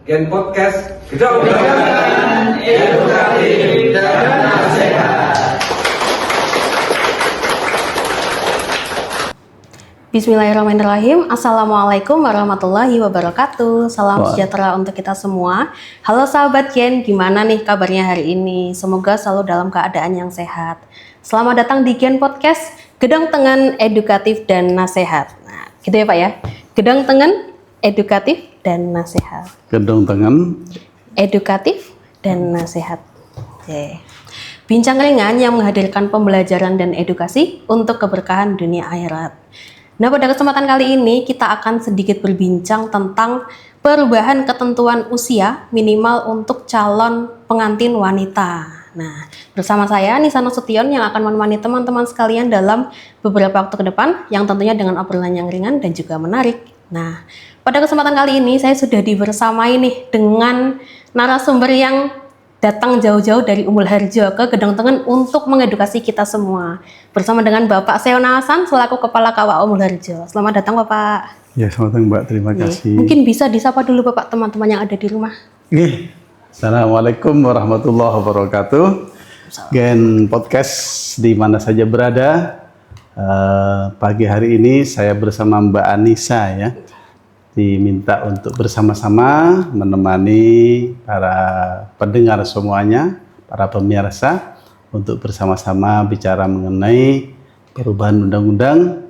Gen Podcast Gedong-gedongan edukatif dan nasihat. Bismillahirrahmanirrahim. Assalamualaikum warahmatullahi wabarakatuh. Salam sejahtera untuk kita semua. Halo sahabat Gen, gimana nih kabarnya hari ini? Semoga selalu dalam keadaan yang sehat. Selamat datang di Gen Podcast Gedong-gedongan edukatif dan nasihat. Nah, gitu ya Pak ya. Gedong-gedongan edukatif dan nasihat. Gedong-gedongan Edukatif dan nasihat. Oke. Bincang ringan yang menghadirkan pembelajaran dan edukasi untuk keberkahan dunia akhirat. Nah, pada kesempatan kali ini kita akan sedikit berbincang tentang perubahan ketentuan usia minimal untuk calon pengantin wanita. Nah, bersama saya Nisa Nasution yang akan menemani teman-teman sekalian dalam beberapa waktu ke depan yang tentunya dengan obrolan yang ringan dan juga menarik. Nah, pada kesempatan kali ini saya sudah dibersamai nih dengan narasumber yang datang jauh-jauh dari Umbul Harjo ke Gedong-gedongan untuk mengedukasi kita semua. Bersama dengan Bapak Seona Hasan selaku Kepala KWA Umbul Harjo. Selamat datang Bapak. Ya, selamat datang Mbak, terima kasih. Mungkin bisa disapa dulu Bapak teman-teman yang ada di rumah. Oke. Assalamualaikum warahmatullahi wabarakatuh. Gen Podcast di mana saja berada. Pagi hari ini saya bersama Mbak Anissa ya. Diminta untuk bersama-sama menemani para pendengar semuanya, para pemirsa, untuk bersama-sama bicara mengenai perubahan undang-undang,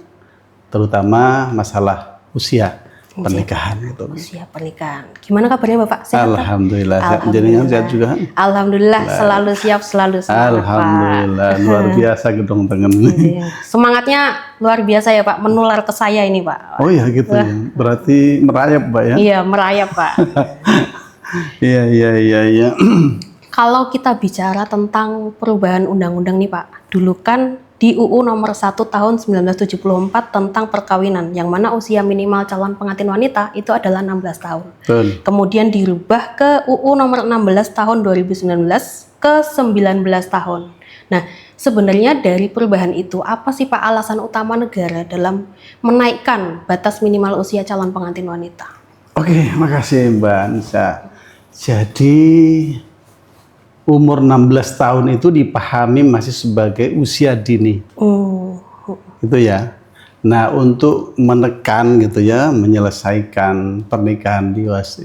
terutama masalah usia pernikahan itu. Usia pernikahan. Gimana kabarnya Bapak? Sehat? Alhamdulillah. Alhamdulillah. Sehat juga. Alhamdulillah, selalu siap, selalu semangat, Alhamdulillah, Pak. luar biasa Gedong-gedongan. Semangatnya luar biasa ya Pak, menular ke saya ini Pak. Oh ya gitu ya. Berarti merayap Pak ya? Iya, merayap Pak. Iya. Kalau kita bicara tentang perubahan undang-undang nih Pak, dulu kan di UU nomor 1 tahun 1974 tentang perkawinan, yang mana usia minimal calon pengantin wanita itu adalah 16 tahun. Betul. Kemudian dirubah ke UU nomor 16 tahun 2019 ke 19 tahun. Nah, sebenarnya dari perubahan itu, apa sih Pak alasan utama negara dalam menaikkan batas minimal usia calon pengantin wanita? Oke, makasih Mbak Nisa. Jadi umur 16 tahun itu dipahami masih sebagai usia dini. Gitu ya. Nah, untuk menekan gitu ya, menyelesaikan pernikahan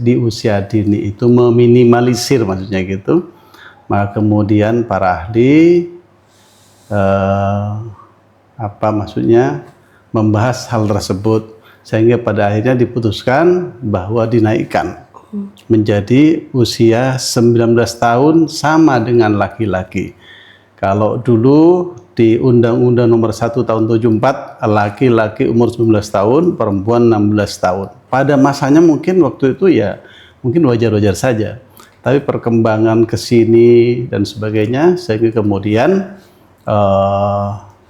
di usia dini itu meminimalisir maksudnya gitu. Maka kemudian para ahli membahas hal tersebut sehingga pada akhirnya diputuskan bahwa dinaikkan menjadi usia 19 tahun sama dengan laki-laki. Kalau dulu di Undang-Undang Nomor 1 Tahun 74 laki-laki umur 19 tahun, perempuan 16 tahun. Pada masanya mungkin waktu itu ya mungkin wajar-wajar saja. Tapi perkembangan ke sini dan sebagainya sehingga kemudian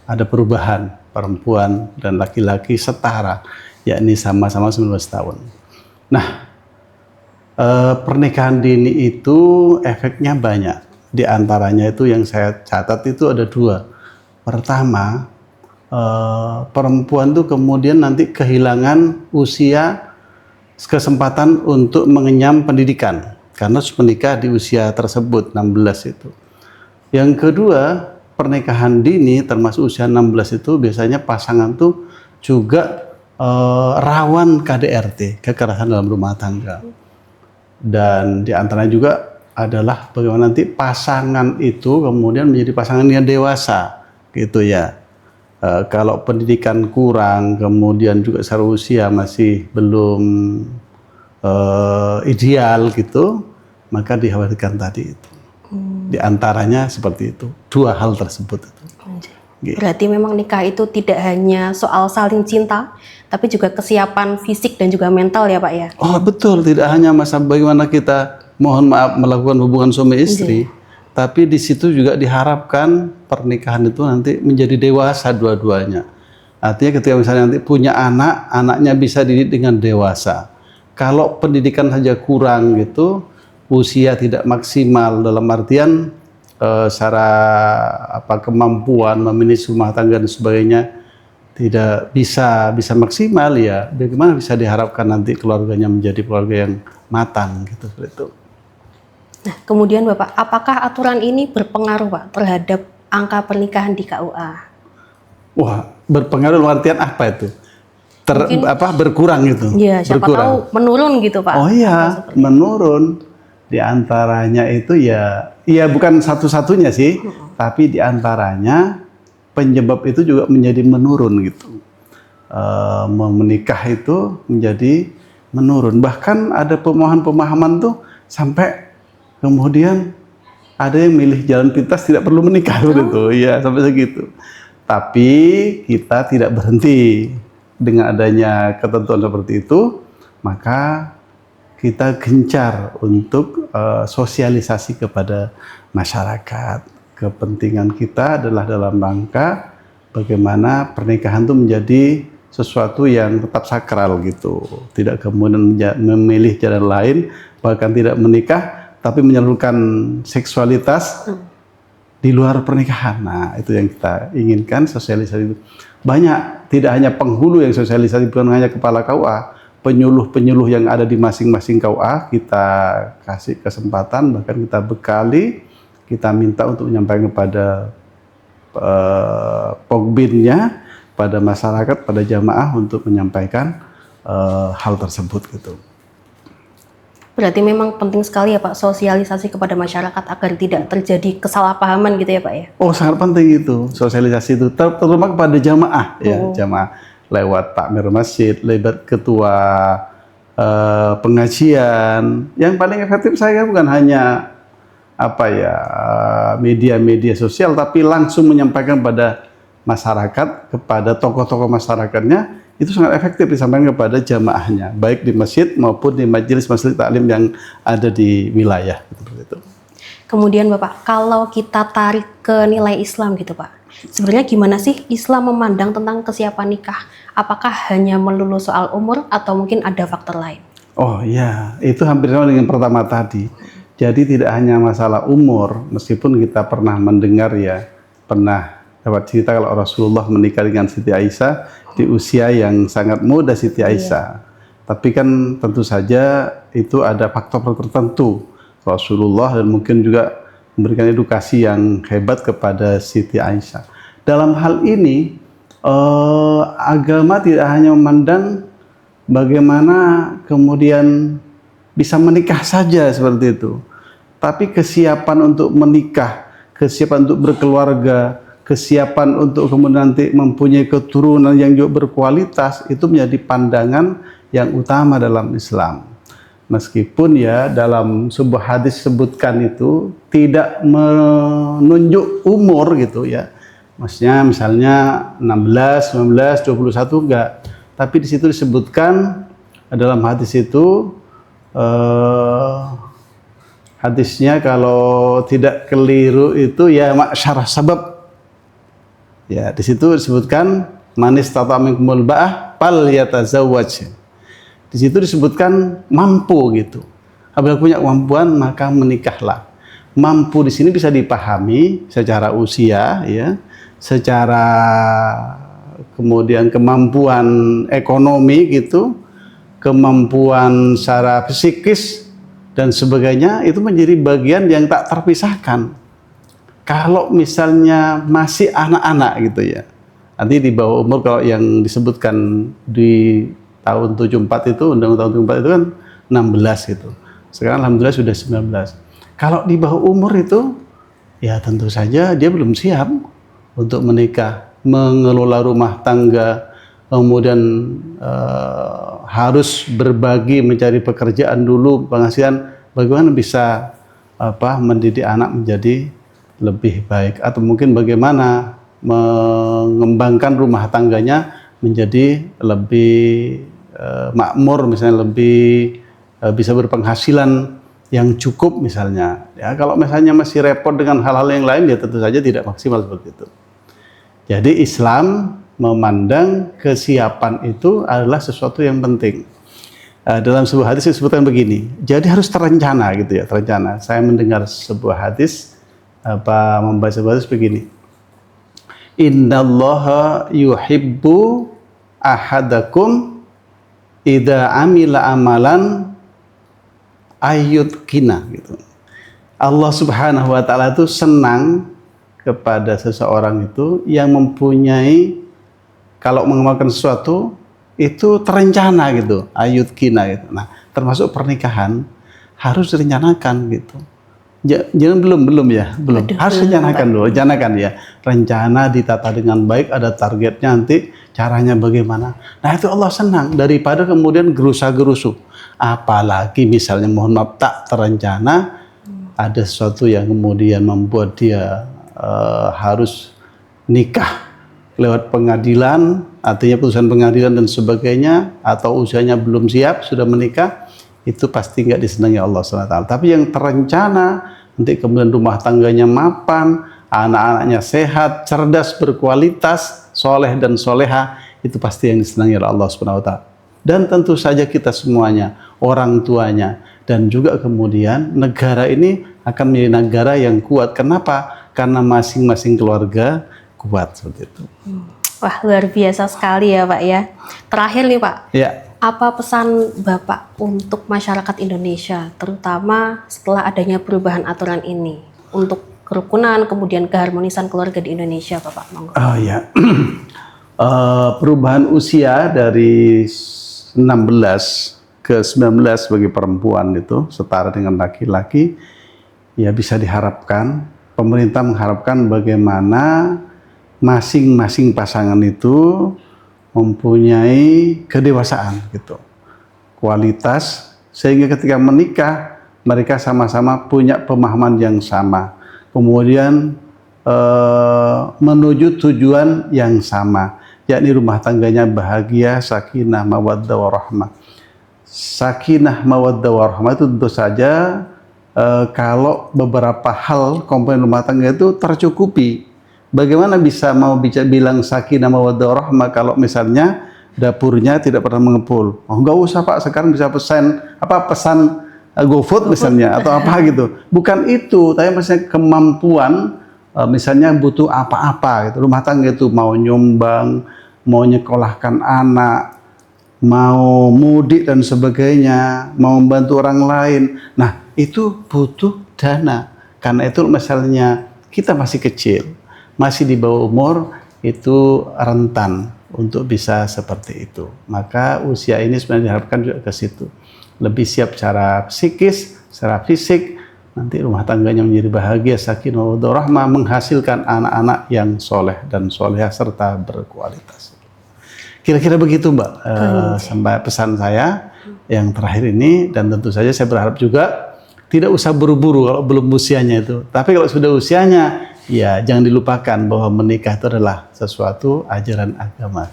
ada perubahan perempuan dan laki-laki setara, yakni sama-sama 19 tahun. Nah, pernikahan dini itu efeknya banyak. Di antaranya itu yang saya catat itu ada dua. Pertama, perempuan itu kemudian nanti kehilangan usia kesempatan untuk mengenyam pendidikan karena harus menikah di usia tersebut 16 itu. Yang kedua, pernikahan dini termasuk usia 16 itu biasanya pasangan tuh juga rawan KDRT, kekerasan dalam rumah tangga. Dan di antaranya juga adalah bagaimana nanti pasangan itu kemudian menjadi pasangan yang dewasa gitu ya. Kalau pendidikan kurang, kemudian juga secara usia masih belum ideal gitu, maka dikhawatirkan tadi itu. Di antaranya seperti itu, dua hal tersebut itu. Berarti memang nikah itu tidak hanya soal saling cinta, tapi juga kesiapan fisik dan juga mental ya Pak ya? Oh betul, tidak hanya masalah bagaimana kita melakukan hubungan suami istri, tapi di situ juga diharapkan pernikahan itu nanti menjadi dewasa dua-duanya. Artinya ketika misalnya nanti punya anak, anaknya bisa dididik dengan dewasa. Kalau pendidikan saja kurang gitu, usia tidak maksimal dalam artian secara kemampuan memanage rumah tangga dan sebagainya tidak bisa maksimal, ya bagaimana bisa diharapkan nanti keluarganya menjadi keluarga yang matang gitu seperti itu. Nah, kemudian Bapak, apakah aturan ini berpengaruh Pak terhadap angka pernikahan di KUA? Wah, berpengaruh dalam artian apa itu? Mungkin- Berkurang gitu. Iya, siapa tahu menurun gitu Pak. Oh iya, menurun. Di antaranya itu ya bukan satu-satunya sih, tapi di antaranya penyebab itu juga menjadi menurun gitu. Menikah itu menjadi menurun. Bahkan ada pemahaman tuh sampai kemudian ada yang milih jalan pintas tidak perlu menikah begitu. Ya, sampai segitu. Tapi kita tidak berhenti dengan adanya ketentuan seperti itu, maka kita gencar untuk sosialisasi kepada masyarakat. Kepentingan kita adalah dalam rangka bagaimana pernikahan itu menjadi sesuatu yang tetap sakral gitu. Tidak kemudian memilih jalan lain, bahkan tidak menikah, tapi menyalurkan seksualitas di luar pernikahan. Nah, itu yang kita inginkan, sosialisasi itu. Banyak, tidak hanya penghulu yang sosialisasi, bukan hanya kepala KUA, penyuluh-penyuluh yang ada di masing-masing KUA, kita kasih kesempatan, bahkan kita bekali, kita minta untuk menyampaikan kepada Pogbinnya, pada masyarakat, pada jamaah untuk menyampaikan hal tersebut gitu. Berarti memang penting sekali ya Pak sosialisasi kepada masyarakat agar tidak terjadi kesalahpahaman gitu ya Pak ya? Oh, sangat penting itu sosialisasi itu, terutama kepada jamaah ya, jamaah lewat takmir masjid, lewat ketua pengajian. Yang paling efektif saya bukan hanya media-media sosial, tapi langsung menyampaikan pada masyarakat, kepada tokoh-tokoh masyarakatnya. Itu sangat efektif disampaikan kepada jamaahnya, baik di masjid maupun di majelis taklim yang ada di wilayah. Gitu. Kemudian Bapak, kalau kita tarik ke nilai Islam gitu Pak, sebenarnya gimana sih Islam memandang tentang kesiapan nikah? Apakah hanya melulu soal umur atau mungkin ada faktor lain? Oh iya, itu hampir sama dengan pertama tadi. Jadi tidak hanya masalah umur, meskipun kita pernah mendengar ya, pernah dapat cerita kalau Rasulullah menikah dengan Siti Aisyah di usia yang sangat muda Siti Aisyah. Tapi kan tentu saja itu ada faktor tertentu Rasulullah, dan mungkin juga memberikan edukasi yang hebat kepada Siti Aisyah. Dalam hal ini agama tidak hanya memandang bagaimana kemudian bisa menikah saja seperti itu, tapi kesiapan untuk menikah, kesiapan untuk berkeluarga, kesiapan untuk kemudian nanti mempunyai keturunan yang juga berkualitas, itu menjadi pandangan yang utama dalam Islam. Meskipun ya dalam sebuah hadis sebutkan itu tidak menunjuk umur gitu ya. Maksudnya misalnya 16, 19, 21 enggak. Tapi di situ disebutkan dalam hadis itu hadisnya kalau tidak keliru itu ya ma'syarah sabab. Ya, di situ disebutkan manis tata minkumul ba'ah fal yatazawwaj. Di situ disebutkan mampu gitu. Apabila punya kemampuan maka menikahlah. Mampu di sini bisa dipahami secara usia ya, secara kemudian kemampuan ekonomi gitu, kemampuan secara psikis dan sebagainya, itu menjadi bagian yang tak terpisahkan. Kalau misalnya masih anak-anak gitu ya, nanti di bawah umur, kalau yang disebutkan di tahun 74 itu, undang-undang 74 itu kan 16 gitu. Sekarang alhamdulillah sudah 19. Kalau di bawah umur itu, ya tentu saja dia belum siap untuk menikah, mengelola rumah tangga, kemudian harus berbagi, mencari pekerjaan dulu, penghasilan, bagaimana bisa mendidik anak menjadi lebih baik, atau mungkin bagaimana mengembangkan rumah tangganya menjadi lebih makmur, misalnya lebih bisa berpenghasilan yang cukup misalnya. Ya, kalau misalnya masih repot dengan hal-hal yang lain, ya tentu saja tidak maksimal seperti itu. Jadi Islam memandang kesiapan itu adalah sesuatu yang penting. Dalam sebuah hadis disebutkan begini, jadi harus terencana gitu ya, terencana. Saya mendengar sebuah hadis, membaca sebuah hadis begini. Innallaha yuhibbu ahadakum idza amila amalan ayyudkina gitu. Allah Subhanahu wa taala itu senang kepada seseorang itu yang mempunyai, kalau mengamalkan sesuatu itu terencana gitu, ayyudkina gitu. Nah, termasuk pernikahan harus direncanakan gitu. Jangan belum ya, belum. Aduh, Harus rencanakan dulu, rencanakan ya. Rencana ditata dengan baik, ada targetnya nanti, caranya bagaimana. Nah, itu Allah senang daripada kemudian gerusa-gerusu. Apalagi misalnya mohon maaf tak terencana, ada sesuatu yang kemudian membuat dia harus nikah lewat pengadilan, artinya putusan pengadilan dan sebagainya, atau usianya belum siap sudah menikah, itu pasti nggak disenangi Allah SWT. Tapi yang terencana, nanti kemudian rumah tangganya mapan, anak-anaknya sehat, cerdas, berkualitas, soleh dan soleha, itu pasti yang disenangi oleh Allah SWT. Dan tentu saja kita semuanya, orang tuanya, dan juga kemudian negara ini akan menjadi negara yang kuat. Kenapa? Karena masing-masing keluarga kuat seperti itu. Wah, luar biasa sekali ya Pak ya. Terakhir nih Pak, Ya. apa pesan Bapak untuk masyarakat Indonesia, terutama setelah adanya perubahan aturan ini untuk kerukunan, kemudian keharmonisan keluarga di Indonesia, Bapak? Monggo. Oh ya, perubahan usia dari 16 ke 19 bagi perempuan itu setara dengan laki-laki, ya bisa diharapkan, pemerintah mengharapkan bagaimana masing-masing pasangan itu mempunyai kedewasaan gitu, kualitas, sehingga ketika menikah mereka sama-sama punya pemahaman yang sama, kemudian menuju tujuan yang sama, yakni rumah tangganya bahagia, sakinah, mawaddah warahmah. Sakinah, mawaddah warahmah itu tentu saja kalau beberapa hal komponen rumah tangga itu tercukupi. Bagaimana bisa mau bilang sakinah mawaddah warahmah kalau misalnya dapurnya tidak pernah mengepul? Oh, enggak usah Pak, sekarang bisa pesan GoFood misalnya atau apa gitu. Bukan itu, tapi misalnya kemampuan, misalnya butuh apa-apa gitu. Rumah tangga itu mau nyumbang, mau nyekolahkan anak, mau mudik dan sebagainya, mau membantu orang lain. Nah, itu butuh dana. Karena itu misalnya kita masih kecil, masih di bawah umur, itu rentan untuk bisa seperti itu. Maka usia ini sebenarnya diharapkan juga ke situ. Lebih siap secara psikis, secara fisik, nanti rumah tangganya menjadi bahagia, sakinah, mawaddah warahmah, menghasilkan anak-anak yang soleh dan soleha serta berkualitas. Kira-kira begitu Mbak, sampai pesan saya yang terakhir ini. Dan tentu saja saya berharap juga tidak usah buru-buru kalau belum usianya itu. Tapi kalau sudah usianya, ya jangan dilupakan bahwa menikah itu adalah sesuatu ajaran agama.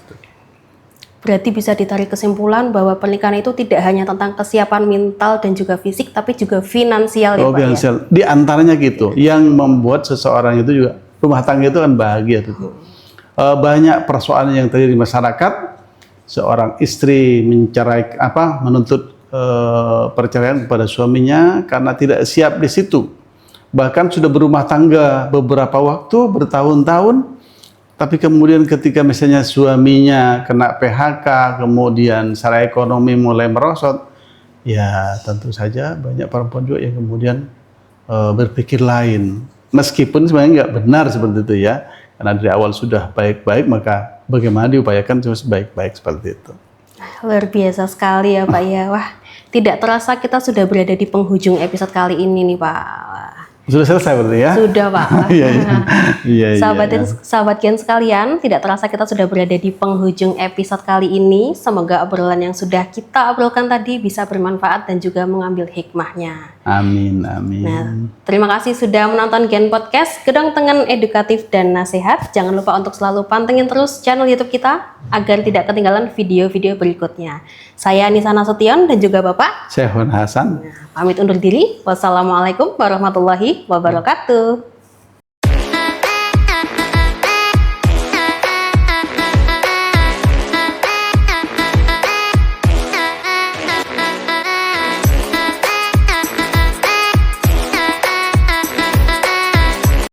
Berarti bisa ditarik kesimpulan bahwa pernikahan itu tidak hanya tentang kesiapan mental dan juga fisik, tapi juga finansial ya Pak finansial. ya? Di antaranya gitu, yang membuat seseorang itu juga, rumah tangga itu kan bahagia gitu. Banyak persoalan yang terjadi di masyarakat, seorang istri menuntut perceraian kepada suaminya karena tidak siap di situ. Bahkan sudah berumah tangga beberapa waktu, bertahun-tahun, tapi kemudian ketika misalnya suaminya kena PHK, kemudian secara ekonomi mulai merosot, ya tentu saja banyak perempuan juga yang kemudian berpikir lain. Meskipun sebenarnya nggak benar seperti itu ya, karena dari awal sudah baik-baik, maka bagaimana diupayakan sebaik-baik seperti itu. Luar biasa sekali ya Pak ya. Wah, tidak terasa kita sudah berada di penghujung episode kali ini nih Pak. Sudah selesai berarti ya? Sudah Pak. Iya, Sahabat Gen sekalian, tidak terasa kita sudah berada di penghujung episode kali ini. Semoga obrolan yang sudah kita obrolkan tadi bisa bermanfaat dan juga mengambil hikmahnya. Amin, amin. Nah, terima kasih sudah menonton Gen Podcast, Gedong Tengen Edukatif dan Nasihat. Jangan lupa untuk selalu pantengin terus channel YouTube kita agar tidak ketinggalan video-video berikutnya. Saya Nisa Nasution dan juga Bapak Syekhun Hasan. pamit undur diri. Wassalamualaikum warahmatullahi wabarakatuh.